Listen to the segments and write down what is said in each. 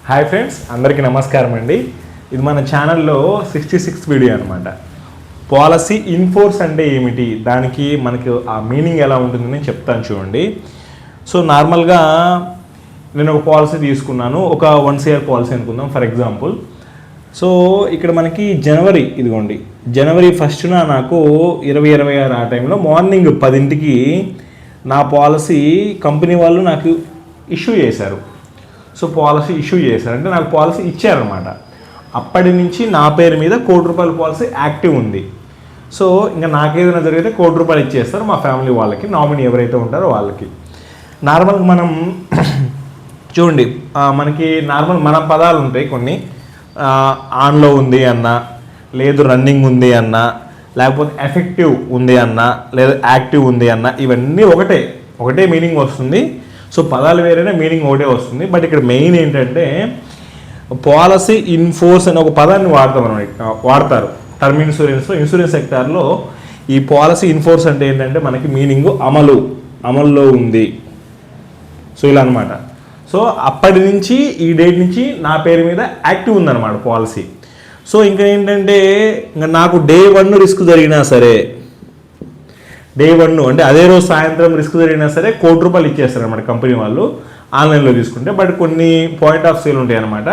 Hi friends, అందరికీ నమస్కారం అండి. ఇది మన ఛానల్లో 66 వీడియో అనమాట. పాలసీ ఇన్ఫోర్స్ అంటే ఏమిటి, దానికి మనకి ఆ మీనింగ్ ఎలా ఉంటుందని చెప్తాను చూడండి. సో నార్మల్గా నేను ఒక పాలసీ తీసుకున్నాను, ఒక 1 year పాలసీ అనుకుందాం ఫర్ ఎగ్జాంపుల్. సో ఇక్కడ మనకి జనవరి 1st నాకు 2026 ఆ టైంలో మార్నింగ్ 10 నా పాలసీ కంపెనీ వాళ్ళు నాకు ఇష్యూ చేశారు. సో పాలసీ ఇష్యూ చేశారు అంటే నాకు పాలసీ ఇచ్చారనమాట. అప్పటి నుంచి నా పేరు మీద ₹1 కోటి పాలసీ యాక్టివ్ ఉంది. సో ఇంకా నాకేదైనా జరిగితే ₹1 కోటి ఇచ్చేస్తారు మా ఫ్యామిలీ వాళ్ళకి, నామినీ ఎవరైతే ఉంటారో వాళ్ళకి. నార్మల్గా మనం చూడండి, మనకి మన పదాలు ఉంటాయి కొన్ని, ఆన్లో ఉంది అన్న, లేదు రన్నింగ్ ఉంది అన్న, లేకపోతే ఎఫెక్టివ్ ఉంది అన్న, లేదా యాక్టివ్ ఉంది అన్న, ఇవన్నీ ఒకటే మీనింగ్ వస్తుంది. సో పదాలు వేరేనే, మీనింగ్ ఒకటే వస్తుంది. బట్ ఇక్కడ మెయిన్ ఏంటంటే పాలసీ ఇన్ఫోర్స్ అనే ఒక పదాన్ని వాడతారు టర్మ్ ఇన్సూరెన్స్ సెక్టార్లో. ఈ పాలసీ ఇన్ఫోర్స్ అంటే ఏంటంటే మనకి మీనింగ్ అమల్లో ఉంది. సో ఇలా అనమాట. సో అప్పటి నుంచి ఈ డేట్ నుంచి నా పేరు మీద యాక్టివ్ ఉందన్నమాట పాలసీ. సో ఇంకా ఏంటంటే ఇంకా నాకు డే 1 రిస్క్ జరిగినా సరే, డే 1 అంటే అదే రోజు సాయంత్రం రిస్క్ జరిగినా సరే ₹1 కోటి ఇచ్చేస్తారు అనమాట కంపెనీ వాళ్ళు, ఆన్లైన్లో తీసుకుంటే. బట్ కొన్ని పాయింట్ ఆఫ్ సేల్ ఉంటాయి అనమాట.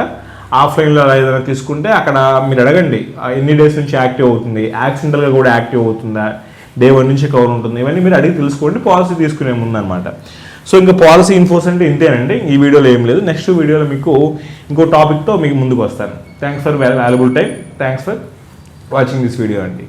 ఆఫ్లైన్లో ఏదైనా తీసుకుంటే అక్కడ మీరు అడగండి ఎన్ని డేస్ నుంచి యాక్టివ్ అవుతుంది, యాక్సిడెంటల్గా కూడా యాక్టివ్ అవుతుందా, డే 1 నుంచి కవర్ ఉంటుంది, ఇవన్నీ మీరు అడిగి తెలుసుకోండి పాలసీ తీసుకునే ముందనమాట. సో ఇంకా పాలసీ ఇన్ఫోర్స్ అంటే ఇంతేనండి. ఈ వీడియోలో ఏం లేదు. నెక్స్ట్ వీడియోలో మీకు ఇంకో టాపిక్తో మీకు ముందుకు వస్తాను. Thanks for valuable time. Thanks for watching this video అండి.